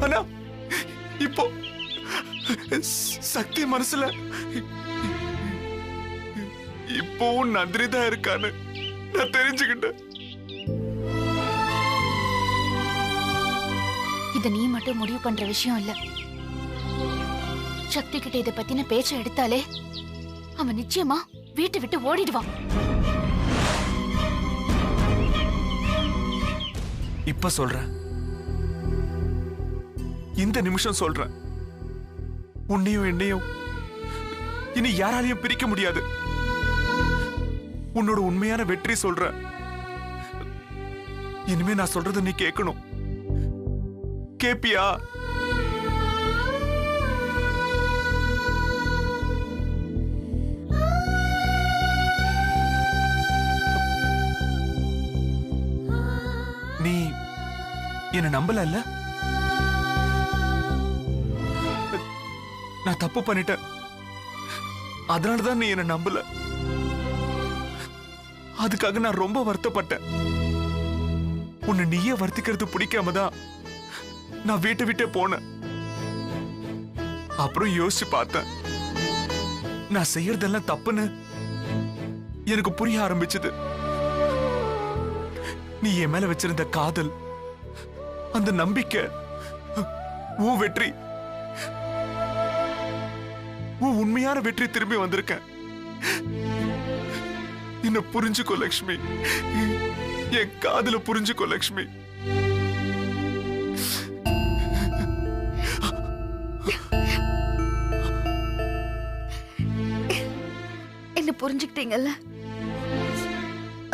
ஆனா இப்போ சக்தி மனசுல இப்போவும் நந்தினி தான் இருக்கான்னு நான் தெரிஞ்சுக்கிட்டேன். இத நீ மட்டும் முடிவு பண்ற விஷயம் இல்ல. சக்தி கிட்ட இத பத்தின பேச்ச எடுத்தாலே அவன் நிச்சயமா வீட்டை விட்டு ஓடிடுவான். இப்ப சொல்றேன், இந்த நிமிஷம் சொல்றேன், உன்னையும் என்னையும் இனி யாராலையும் பிரிக்க முடியாது. உன்னோட உண்மையான வெற்றி சொல்ற. இனிமே நான் சொல்றத நீ கேட்கணும். கேப்பியா? நீ என்ன நம்பல? நான் தப்பு பண்ணிட்டேன், அதனாலதான் நீ என்ன நம்பல. அதுக்காக நான் ரொம்ப வருத்தப்பட்டேன். உன்னை நீயே வருத்திக்கிறது பிடிக்காமதான் நான் வீட்டை விட்டே போனேன். அப்புறம் யோசிச்சு பார்த்தேன், நான் செய்யறதெல்லாம் தப்புன்னு எனக்கு புரிய ஆரம்பிச்சது. நீ என் மேல வச்சிருந்த காதல், அந்த நம்பிக்கை, உன் வெற்றி, உன் உண்மையான வெற்றி திரும்பி வந்திருக்க. என்ன புரிஞ்சுக்கோ லக்ஷ்மி, என் காதல புரிஞ்சுக்கோ லக்ஷ்மி. என்ன புரிஞ்சுக்கிட்டீங்கல்ல,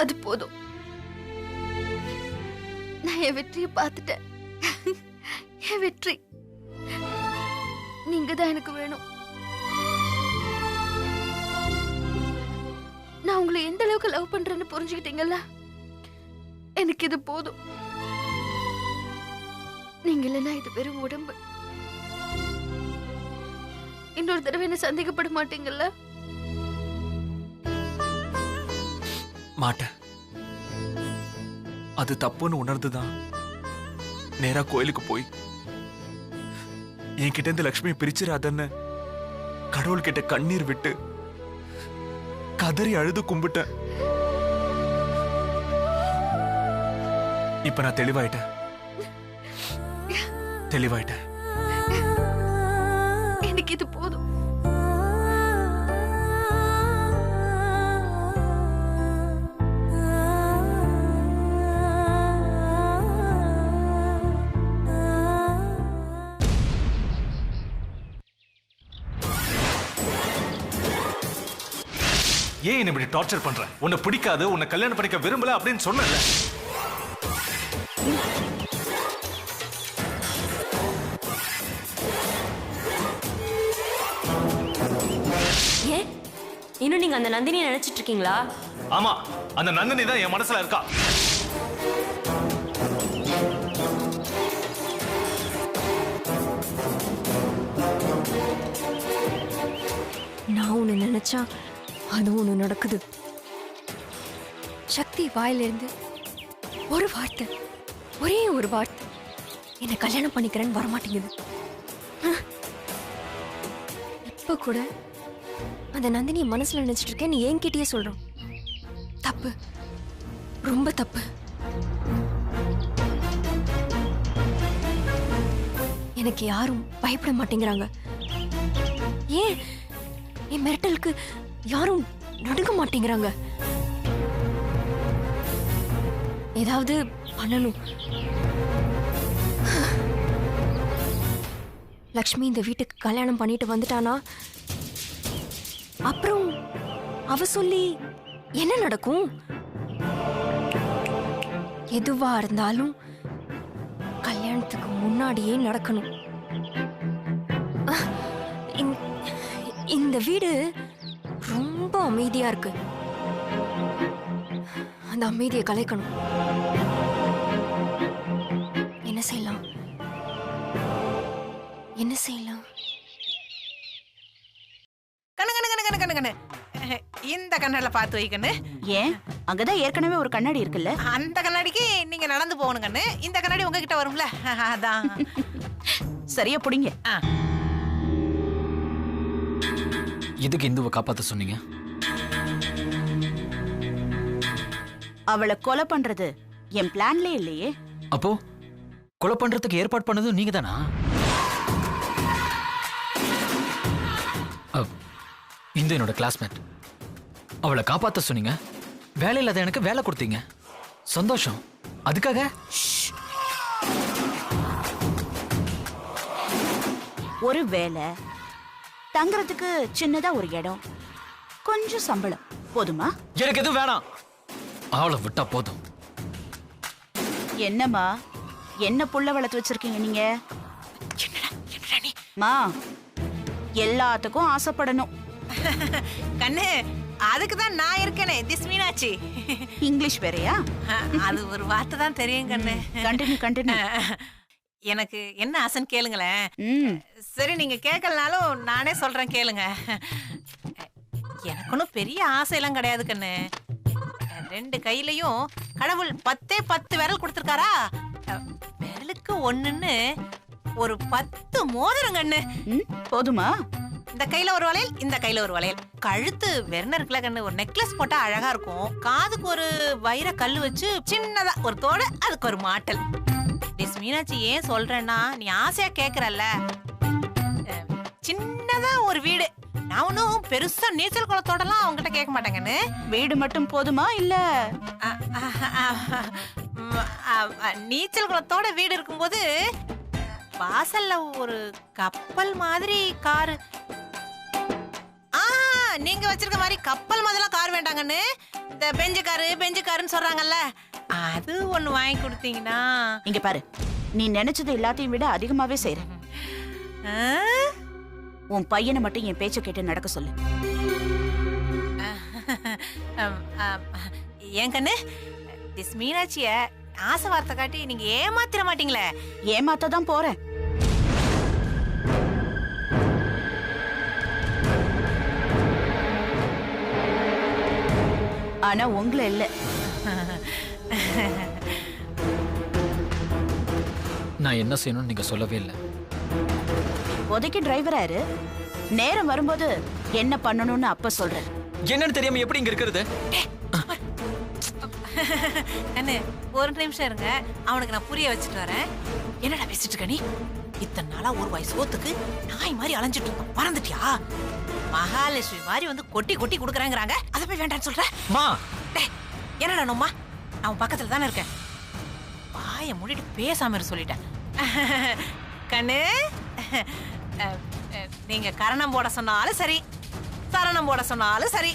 அது போதும். நான் என் வெற்றியை பார்த்துட்டேன். என் வெற்றி நீங்க தான் எனக்கு வேணும். நான் உங்களை எந்த அளவுக்கு லவ் பண்றேன்னு புரிஞ்சுக்கிட்டீங்கல்ல, எனக்கு இது போதும். நீங்க இல்லைன்னா இது வெறும் உடம்பு. இன்னொரு தடவை என்ன சந்தேகப்பட மாட்டீங்கல்ல? மாட்டேன். அது தப்புன்னு உணர்ந்துதான் நேரா கோயிலுக்கு போய் என்கிட்ட இருந்து லட்சுமியை பிரிச்சிடாதன்னு கடவுள் கிட்ட கண்ணீர் விட்டு கதறி அழுது கும்பிட்டேன். இப்ப நான் தெளிவாயிட்டேன். எனக்கு இது போதும். ஏன் இப்படி டார்ச்சர் பண்ற? உன்னை பிடிக்காது, உன்னை கல்யாணம் பண்ணிக்க விரும்பல அப்படின்னு சொன்னல. ஏன் இன்னும் நீங்க அந்த நந்தினியை நினைச்சிட்டு இருக்கீங்களா? ஆமா, அந்த நந்தினி தான் என் மனசுல இருக்கா. நான் உன்னை நினைச்சா அது ஒண்ணு நடக்குது. சக்தி வாயிலிருந்து ஒரு வார்த்தை, ஒரே ஒரு வார்த்தை, என்னை கல்யாணம் பண்ணிக்கிறேன்னு வரமாட்டேங்குது. இப்ப கூட அந்த நந்தினியை மனசுல நினைச்சிட்டு இருக்கேன். நீ என்கிட்டயே சொல்றோம். தப்பு, ரொம்ப தப்பு. எனக்கு யாரும் பயப்பட மாட்டேங்கிறாங்க. ஏன் என் மிரட்டலுக்கு யாரும் நடுங்க மாட்டேங்கிறாங்க. ஏதாவது பண்ணணும். லக்ஷ்மி இந்த வீட்டுக்கு கல்யாணம் பண்ணிட்டு வந்துட்டானா அப்புறம் அவ சொல்லி என்ன நடக்கும்? எதுவா இருந்தாலும் கல்யாணத்துக்கு முன்னாடியே நடக்கணும். இந்த வீடு ரொம்ப அமைதியா இருக்கு. அந்த அமைதியை கலைக்கணும். என்ன செய்யலாம்? இந்த கண்ணால பார்த்து வை கண்ணு. ஏன் அங்கதான் ஏற்கனவே ஒரு கண்ணாடி இருக்குல்ல? அந்த கண்ணாடிக்கு நீங்க நடந்து போகணும் கண்ணு. இந்த கண்ணாடி உங்ககிட்ட வரும்ல, அதான். சரியா புடிங்க. எதுக்கு இந்துவை காப்பாத்த சொன்னீங்க? அவளை கொலை பண்றது என் பிளான்ல இல்லையே. அப்போ கொலை பண்றதுக்கு ஏற்பாடு பண்ணதும் நீங்க தானா? இந்து என்னோட கிளாஸ்மேட். அவளை காப்பாத்த சொன்னீங்க, வேலை இல்லாத எனக்கு வேலை கொடுத்தீங்க. சந்தோஷம். அதுக்காக ஒரு வேலை, தங்கறதுக்கு சின்னதா ஒரு இடம், கொஞ்சம் சம்பளம் போதுமா? எனக்கு எதுவும் வேணாம். அவளை விட்டா போதும். என்னம்மா என்ன புள்ள வளர்த்து வச்சிருக்கீங்க நீங்க? மா எல்லாத்துக்கும் ஆசைப்படணும். கண்ணு, அதுக்கு தான் நான் இருக்கேனே, திஸ் மீனாட்சி. இங்கிலீஷ் வேறயா? அது ஒரு வார்த்தை தான் தெரியும் கண்ணு. கண்டினியூ. எனக்கு என்ன ஆசைன்னு கேளுங்களேன். சரி, நீங்க கேட்கலனாலும் நானே சொல்றேன் கேளுங்க. எனக்கு ஒன்றும் பெரிய ஆசையெல்லாம் கிடையாது கண்ணு. 2 கையிலையும் கடவுள் 10 விரல் கொடுத்துருக்காரா, விரலுக்கு ஒண்ணுன்னு ஒரு 10 மோதிரம் கண்ணு. போதுமா? இந்த கையில ஒரு வளையல், இந்த கையில ஒரு வளையல், கழுத்து வெறும் இருக்குல்ல கண்ணு, ஒரு நெக்லஸ் போட்டா அழகா இருக்கும். காதுக்கு ஒரு வைர கல்லு வச்சு சின்னதா ஒரு தோடு, அதுக்கு ஒரு மாட்டல். டிஸ் மீனாட்சி ஏன் சொல்றேன்னா, நீ ஆசையா கேக்குறல்ல, சின்னதா ஒரு வீடு. நான் ஒன்னும் பெருசா நீச்சல் குளத்தோடலாம் அவங்ககிட்ட கேட்க மாட்டேங்கன்னு. வீடு மட்டும் போதுமா இல்ல நீச்சல் குளத்தோட வீடு இருக்கும்போது வாசல்ல ஒரு கப்பல் மாதிரி காரு. நீங்க வச்சிருக்க மாதிரி கப்பல் மாதிரிலாம் கார் வேண்டாங்கன்னு, இந்த பெஞ்சு காருன்னு சொல்றாங்கல்ல, அது ஒண்ணு வாங்கி கொடுத்தீங்கன்னா. இங்க பாரு, நீ நினைச்சது எல்லாத்தையும் விட அதிகமாவே செய்ற. உன் பையனை மட்டும் என் பேச்ச கேட்டு நடக்க சொல்லு. ஏன் கண்ணு, திஸ் மீனாட்சிய ஆசை வார்த்தை காட்டி நீங்க ஏமாத்திர மாட்டீங்களே? ஏமாத்தான் போறேன். ஆனா உங்களை இல்ல. நான் என்ன செய்யணும்னு நீங்க சொல்லவே இல்லை. இப்போதைக்கு டிரைவரா இரு, நேரம் வரும்போது என்ன பண்ணணும்னு அப்ப சொல்றேன். என்னன்னு தெரியாம எப்படி இங்க இருக்கிறது? கண்ணு, ஒரு நிமிஷம் இருங்க, அவனுக்கு நான் புரிய வச்சுட்டு வரேன். என்னடா பேசிட்டு இருக்க நீ? இத்தனை நாளா ஒரு வயசு சோத்துக்கு நாய் மாதிரி அலைஞ்சிட்டு இருந்தோம், மறந்துட்டியா? மகாலட்சுமி மாதிரி வந்து கொட்டி கொட்டி கொடுக்குறாங்கிறாங்க, அதை போய் வேண்டான்னு சொல்றேன். என்னடா நோம்மா, நான் உன் பக்கத்துல தானே இருக்கேன், வாயை மூடிட்டு பேசாம இரு சொல்லிட்டேன். கண்ணு, நீங்க கரணம் போட சொன்னாலும் சரி, சரணம் போட சொன்னாலும் சரி,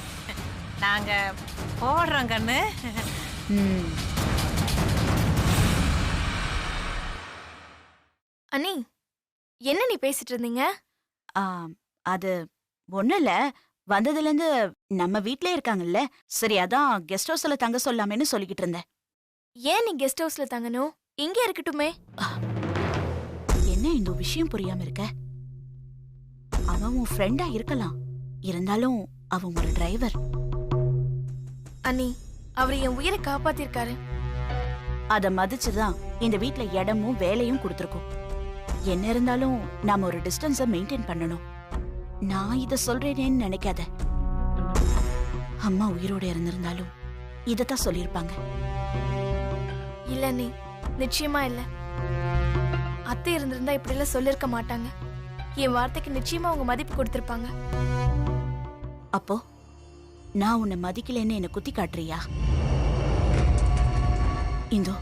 நாங்க போடுறோம் கண்ணு. அண்ணி, என்ன நீ பேசிட்டு இருந்தீங்க? அது ஒண்ணும் இல்ல, வந்ததுல இருந்து நம்ம வீட்லயே இருக்காங்கல்ல, சரி அதான் கெஸ்ட் ஹவுஸ்ல தங்க சொல்லாமேன்னு சொல்லிக்கிட்டு இருந்தேன். ஏன் நீ கெஸ்ட் ஹவுஸ்ல தங்கணும்? இங்கே இருக்கட்டுமே. என்ன இந்த விஷயம் புரியாம இருக்க? அவன் உன் ஃப்ரெண்டா இருக்கலாம், இருந்தாலும் அவன் ஒரு டிரைவர். அண்ணி, அவர் என் உயிரை காப்பாத்திருக்காரு. அத மதிச்சுதான் இந்த வீட்ல இடமும் வேலையும் கொடுத்துருக்கோம். என்ன இருந்தாலும் நாம ஒரு டிஸ்டன்ஸ மெயின்டைன் பண்ணணும். நான் இத சொல்றேனேன்னு நினைக்காத. அம்மா உயிரோட இருந்திருந்தாலும் இதத்தான் சொல்லியிருப்பாங்க. இல்ல அண்ணி, நிச்சயமா இல்ல. அத்தை இருந்திருந்தா இப்படி எல்லாம் சொல்லிருக்க மாட்டாங்க. என் வார்த்தைக்கு நிச்சயமா அவங்க மதிப்பு கொடுத்திருப்பாங்க. அப்போ நான் உன்னை மதிக்கலன்னு என்ன குத்தி காட்டுறியா? இந்தோ,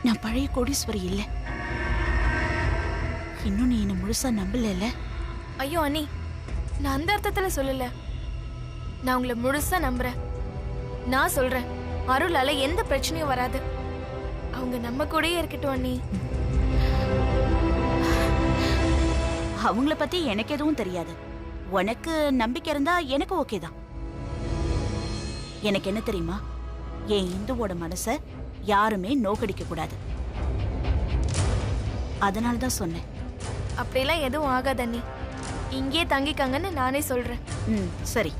நான் பழைய கோடீஸ்வரி இல்ல. இன்னும் நீ என்ன முழுசா நம்பல. ஐயோ அண்ணி, நான் அந்த அர்த்தத்துல சொல்லல. நான் உங்களை முழுசா நம்புறேன். நான் சொல்றேன், அருளால எந்த பிரச்சனையும் வராது. அவங்க நம்ம கூடயே இருக்கட்டும் அண்ணி. அவங்கள பத்தி எனக்கு எதுவும் தெரியாது. உனக்கு நம்பிக்கை இருந்தா எனக்கு ஓகே தான். எனக்கு என்ன தெரியுமா, என் இந்துவோட மனச யாருமே நோக்கடிக்க கூடாது. அதனாலதான் சொன்னேன். அப்படிலாம் எதுவும் ஆகாது அண்ணி. இங்கே தங்கிக்கங்கன்னு நானே சொல்றேன். சரி.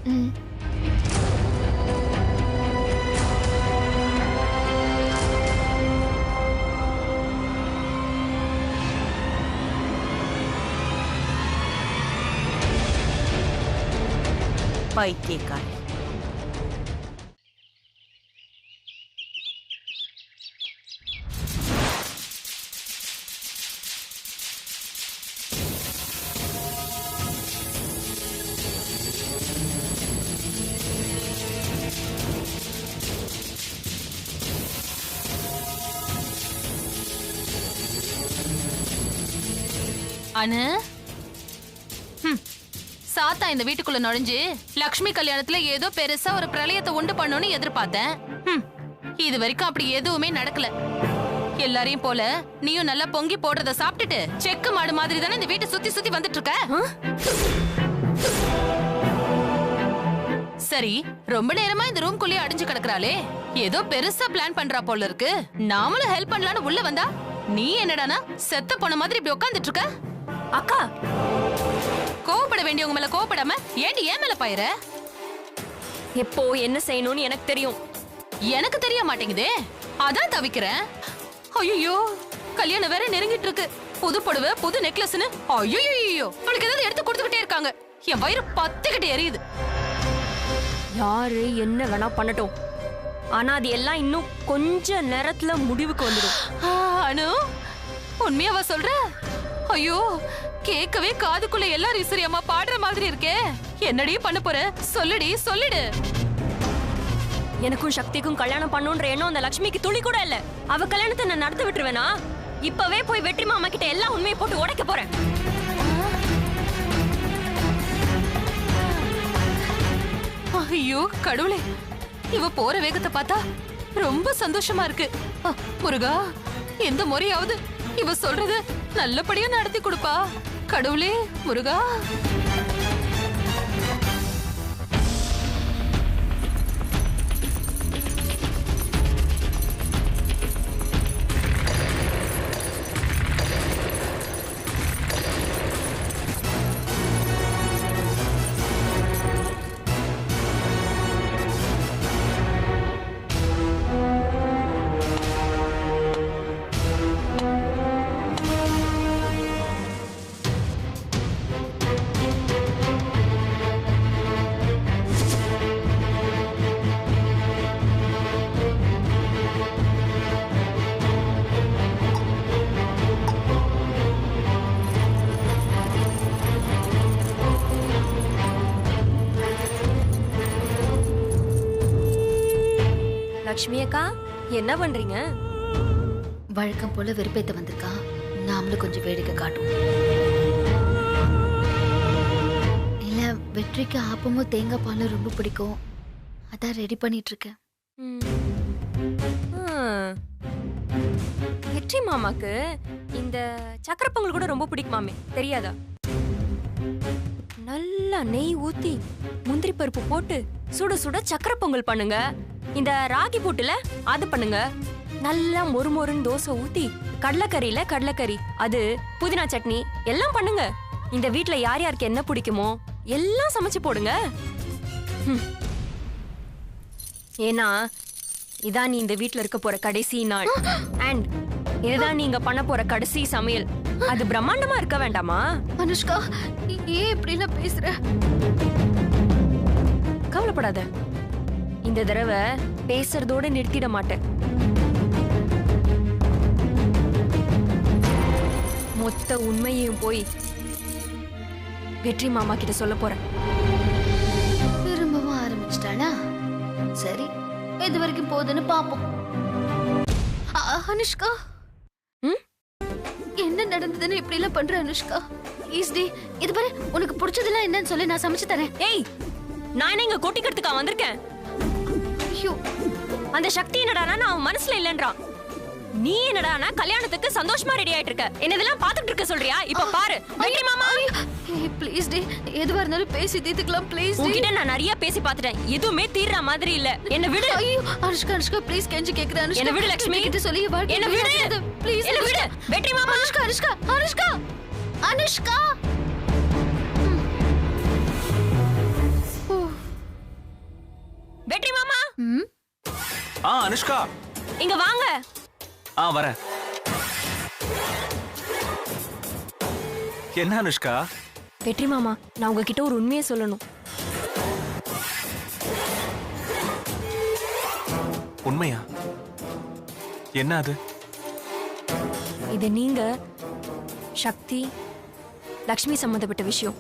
பைத்தியக்காரி. அனு, சாத்தா இந்த வீட்டுக்குள்ள நுழைஞ்சு லக்ஷ்மி கல்யாணத்துல ஏதோ பெருசா ஒரு பிரளயத்தை உண்டு பண்ணணும்னு எதிர்பார்த்தேன். இது வரைக்கும் அப்படி எதுவுமே நடக்கல. எல்லாரையும் போல நீயும் நல்லா பொங்கி போடுறத சாப்பிட்டுட்டு செக்கு மாடு மாதிரி தானே இந்த வீட்டை சுத்தி சுத்தி வந்துட்டு இருக்க. சரி, ரொம்ப நேரமா இந்த ரூம்குள்ளேயே அடைஞ்சு கிடக்குறாளே, ஏதோ பெருசா பிளான் பண்றா போல இருக்கு. நாமளும் ஹெல்ப் பண்ணலான்னு உள்ள வந்தா நீ என்னடானா செத்த போன மாதிரி இப்படி உட்காந்துட்டு இருக்க. அக்கா, கோவப்பட வேண்டியவங்க மேல கோவப்படாம ஏண்டி ஏன் மேல பாயிர? எப்போ என்ன செய்யணும்னு எனக்கு தெரியும். எனக்கு தெரிய மாட்டேங்குதே, அதான் தவிக்கிறேன். ஐயோ, கல்யாணம் வேற நெருங்கிட்டு இருக்கு. புது புடவை, புது நெக்லஸ்னு ஐயோ அவளுக்கு ஏதாவது எடுத்து கொடுத்துக்கிட்டே இருக்காங்க. என் வயிறு பத்திக்கிட்டு எரியுது. யாரு என்ன வேணா பண்ணட்டும், ஆனா அது எல்லாம் இன்னும் கொஞ்ச நேரத்துல முடிவுக்கு வந்துடும். அனு, உண்மையாவா சொல்ற? ஐயோ, கேட்கவே காதுக்குள்ள எல்லாரும் இசரியம்மா பாடுற மாதிரி இருக்கே. என்னடி பண்ண போற? சொல்லுடி, சொல்லிடு. எனக்கும் சக்திக்கும் கல்யாணம் பண்ணுன்ற எண்ணம் அந்த லட்சுமிக்கு துளி கூட இல்ல. அவ கல்யாணத்தை நான் நடத்த விட்டுருவேனா? இப்பவே போய் வெற்றி மாமா கிட்ட எல்லா உண்மையை போட்டு உடைக்க போறேன். ஐயோ கடவுளே, இவ போற வேகத்தை பார்த்தா ரொம்ப சந்தோஷமா இருக்கு. முருகா, எந்த முறையாவது இவ சொல்றது நல்லபடியா நடத்தி கொடுப்பா. கடவுளே, முருகா. லட்சுமி அக்கா, என்ன பண்றீங்க? வழக்கம் போல வெறுப்பேத்த வந்திருக்கா. நாமளும் கொஞ்சம் வேடிக்கை காட்டுவோம். இல்ல, வெற்றிக்கு ஆப்பமும் தேங்காய் பாலும் ரொம்ப பிடிக்கும். அதான் ரெடி பண்ணிட்டு இருக்கேன். வெற்றி மாமாக்கு இந்த சக்கரை பொங்கல் கூட ரொம்ப பிடிக்குமாமே, தெரியாதா? நல்லா நெய் ஊத்தி முந்திரி பருப்பு போட்டு சுட சுட சக்கரை பொங்கல் பண்ணுங்க. இந்த ராகி போட்டுல அது பண்ணுங்க. நல்லா மொறுமொறுன்னு தோசை ஊத்தி கடலைக்கறியில கடலைக்கறி, அது புதினா சட்னி எல்லாம் பண்ணுங்க. இந்த வீட்ல யார் யாருக்கு என்ன பிடிக்குமோ எல்லாம் சமைச்சு போடுங்க. ஏன்னா இதான் நீ இந்த வீட்ல இருக்க போற கடைசி நாள். அண்ட் இதுதான் நீங்க பண்ண போற கடைசி சமையல். அது பிரம்மாண்டமா இருக்க வேண்டாமா? அனுஷ்கா, ஏன் இப்படி எல்லாம் பேசுற? கவலைப்படாத, இந்த தடவை பேசுறதோட நிறுத்திட மாட்டேன். மொத்த உண்மையையும் போய் வெற்றி மாமா கிட்ட சொல்ல போறேன். திரும்பவும் ஆரம்பிச்சிட்டாளா? சரி, இது வரைக்கும் போதுன்னு பாப்போம். அனுஷ்கா, என்ன நடந்ததுன்னு இப்படி எல்லாம் பண்ற? அனுஷ்கா ப்ளீஸ் டி, இது பாரு, உனக்கு பிடிச்சதெல்லாம் என்னன்னு சொல்லி நான் சமைச்சு தரேன். ஏய், நான் என்ன இங்க கொட்டிக்கிறதுக்கா வந்திருக்கேன்? ஐயோ, அந்த சக்தி என்னடானா நான் மனசுல இல்லன்றான். நீ என்னடானா கல்யாணத்துக்கு சந்தோஷமா ரெடி ஆயிட்டு இருக்க. என்னதெல்லாம் பாத்துட்டு இருக்க சொல்றியா? இப்ப பாரு வெற்றி மாமா. ப்ளீஸ் டி, எதுவா இருந்தாலும் பேசி தீர்த்துக்கலாம் ப்ளீஸ். உன்கிட்ட நான் நிறைய பேசி பாத்துட்டேன், எதுவுமே தீர்ற மாதிரி இல்ல. என்ன விடு. ஐயோ அனுஷ்கா, அனுஷ்கா ப்ளீஸ் கெஞ்சி கேக்குறேன். அனுஷ்கா, என்ன விடு லட்சுமி கிட்ட சொல்லி வாழ்க்கை என்ன விடு ப்ளீஸ். என்ன விடு வெற்றி மாமா. அனுஷ்கா, அனுஷ்கா, அனுஷ்கா, அனுஷ்கா. வெற்றி மாமா. அனுஷ்கா, இங்க வாங்க. வரேன். என்ன அனுஷ்கா? வெற்றி மாமா, நான் உங்ககிட்ட ஒரு உண்மையை சொல்லணும். உண்மையா? என்ன அது? இது நீங்க சக்தி லக்ஷ்மி சம்பந்தப்பட்ட விஷயம்.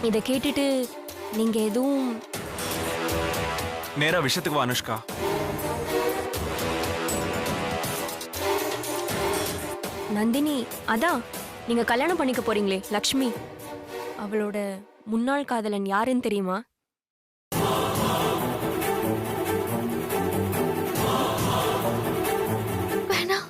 இத கேட்டுட்டு நீங்க எதுவும் நேரா விஷயத்துக்கு வா அனுஷ்கா. நந்தினி, அதான் நீங்க கல்யாணம் பண்ணிக்க போறீங்களே லக்ஷ்மி, அவளோட முன்னாள் காதலன் யாருன்னு தெரியுமா? வேணாம்.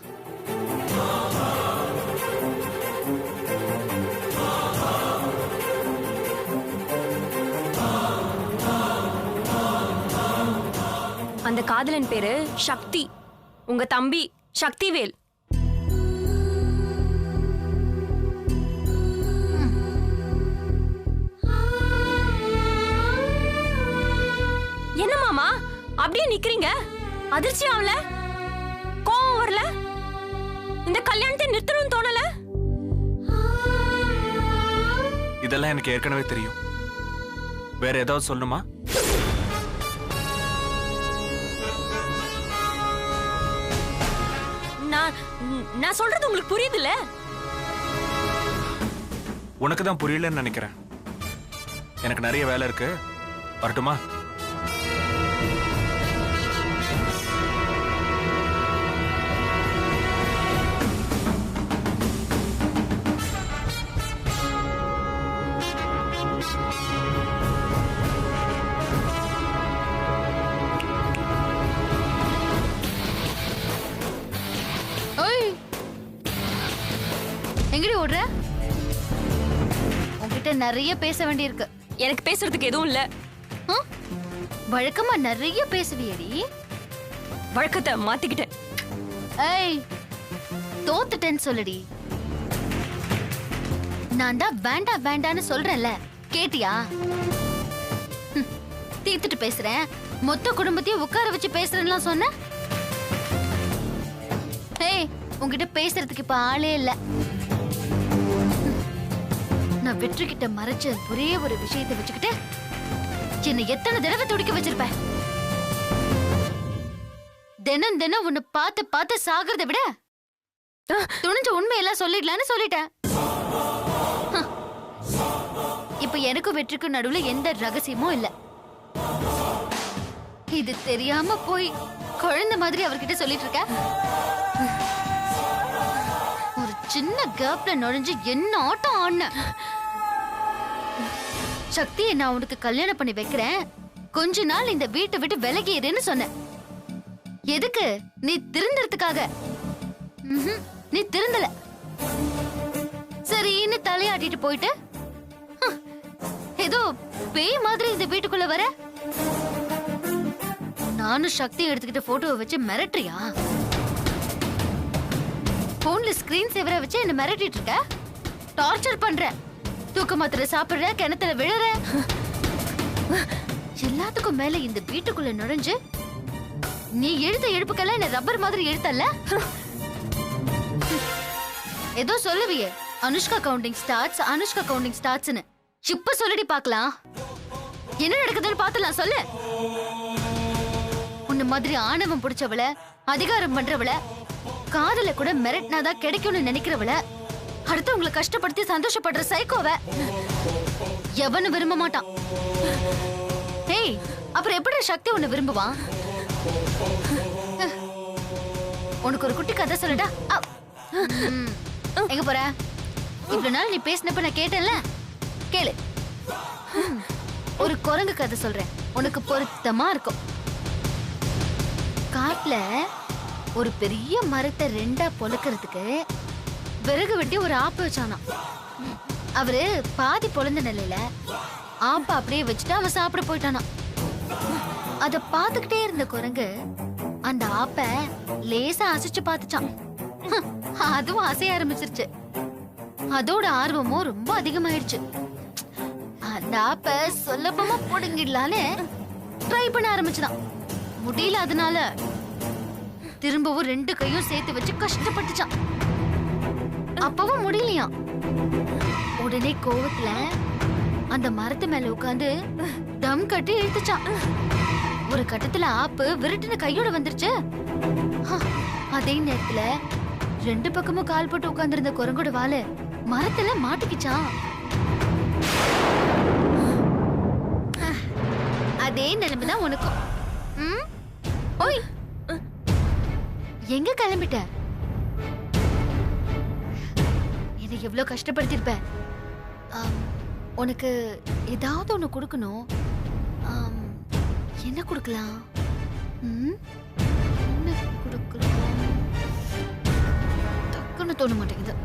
அந்த காதலன் பேரு சக்தி, உங்க தம்பி சக்திவேல். என்ன மாமா அப்படியே நிக்கிறீங்க? அதிர்ச்சி ஆகல? கோவம் வரல? இந்த கல்யாணத்தை நிறுத்தணும்னு தோணல? இதெல்லாம் எனக்கு ஏற்கனவே தெரியும். வேற ஏதாவது சொல்லணுமா? நான் சொல்றது உங்களுக்கு புரியுதுல்ல? உனக்கு தான் புரியலன்னு நினைக்கிறேன். எனக்கு நிறைய வேலை இருக்கு, வரட்டுமா? எங்கடி ஓடுற? உன்கிட்ட நிறைய பேச வேண்டியிருக்கு. எனக்கு பேசுறதுக்கு எதுவும் இல்ல. வழக்கமா நிறைய பேசுவியடி. வழக்கத்தை மாத்திக்கிட்டேன். ஏய், தோத்துட்டேன்னு சொல்லுடி. நான் தான் வேண்டாம் வேண்டான்னு சொல்றேன்ல, கேட்டியா? தீர்த்துட்டு பேசுறேன், மொத்த குடும்பத்தையும் உட்கார வச்சு பேசுறேன்லாம் சொன்ன. ஏய், உன்கிட்ட பேசுறதுக்கு இப்ப ஆளே இல்ல. நான் வெற்றி கிட்ட மறைச்ச ஒரே ஒரு விஷயத்தை வச்சுக்கிட்டு என்னை எத்தனை தடவை துடிக்க வச்சிருப்பேன். தினம் தினம் உன்னை பார்த்து பார்த்து சாகிறத விட துணிஞ்ச உண்மையெல்லாம் சொல்லிடலான்னு சொல்லிட்டேன். இப்ப எனக்கும் வெற்றிக்கும் நடுவுல எந்த ரகசியமும் இல்ல. இது தெரியாம போய் குழந்தை மாதிரி அவர்கிட்ட சொல்லிட்டு இருக்க. ஒரு சின்ன கேப்ல நுழைஞ்சு என்ன ஆட்டம் ஆன. சக்தியை நான் உனக்கு கல்யாணம் பண்ணி வைக்கிறேன், கொஞ்ச நாள் இந்த வீட்டை விட்டு விலகிடுன்னு சொன்னேன். எதுக்கு? நீ திருந்தறதுக்காக. நீ திருந்தல. சரின்னு தலையாட்டிட்டு போயிட்டு ஏதோ பேய் மாதிரி இந்த வீட்டுக்குள்ள வர. நானும் சக்தி எடுத்துக்கிட்ட போட்டோவை வச்சு மிரட்டுறியா? போன்ல ஸ்கிரீன் சேவரை வச்சு என்ன மிரட்டிட்டு இருக்க. டார்ச்சர் பண்ற, தூக்க மாத்திரை சாப்பிடுற, கிணத்துல விழற. எல்லாத்துக்கும் மேல இந்த வீட்டுக்குள்ள நுழைஞ்சு நீ எழுத்த எழுப்புக்கெல்லாம் என்ன ரப்பர் மாதிரி எழுத்தல்ல. ஏதோ சொல்லுவியே, Anushka counting starts, Anushka counting ஸ்டார்ட்ஸ்னு. இப்ப சொல்லிடி பாக்கலாம், என்ன நடக்குதுன்னு பாத்துலாம். சொல்லு. உன்ன மாதிரி ஆணவம் பிடிச்சவள, அதிகாரம் பண்றவள, காதல கூட மிரட்டினாதான் கிடைக்கும்னு நினைக்கிறவள, அடுத்தவங்களை கஷ்டப்படுத்தி சந்தோஷப்படுற சைக்கோவ எவனும் விரும்ப மாட்டான். ஏய், அப்புறம் எப்படி சக்தி உன்னை விரும்புவான்? உனக்கு ஒரு குட்டி கதை சொல்லடா. எங்க போற? இவ்வளவு நாள் நீ பேசினப்ப நான் கேட்டேன்ல, கேளு. ஒரு குரங்கு கதை சொல்றேன், உனக்கு பொருத்தமா இருக்கும். காட்டுல ஒரு பெரிய மரத்தை ரெண்டா பொளக்கிறதுக்கு விறகு வெட்டி ஒரு ஆப்ப வச்சானா. அவரு பாதி பொழந்த நிலையில ஆப்ப அப்படியே வச்சுட்டு அவன் சாப்பிட போயிட்டானா. அத பாத்துக்கிட்டே இருந்த குரங்கு அந்த ஆப்ப லேசா அசைச்சு பாத்துச்சான். அதுவும் அசைய ஆரம்பிச்சிருச்சு. அதோட ஆர்வமும் ரொம்ப அதிகமாயிடுச்சு. அந்த ஆப்ப சுலபமா புடுங்கிடலான்னு ட்ரை பண்ண ஆரம்பிச்சுதான். முடியல. அதனால திரும்பவும் ரெண்டு கையும் சேர்த்து வச்சு கஷ்டப்பட்டுச்சான். அப்பவும் முடியலையாம். உடனே கோவத்துல அந்த மரத்து மேல உட்காந்து தம் கட்டி இழுத்துச்சான். ஒரு கட்டத்துல ஆப்பு விருட்டுன்னு கையோட வந்துருச்சு. ஹ, அதே நேரத்துல 2 பக்கமும் கால் போட்டு உட்கார்ந்திருந்த குரங்கோட வாலு மரத்துல மாட்டிக்கிச்சான். அதே நிலைமைதான் உனக்கும். ம்? ஓய், எங்க கிளம்பிட்ட? என்னை எவ்வளவு கஷ்டப்படுத்திருப்ப. உனக்கு ஏதாவது ஒண்ணு கொடுக்கணும். என்ன கொடுக்கலாம்? என்ன கொடுக்கலாம்? டக்குன்னு தோண மாட்டேங்குது.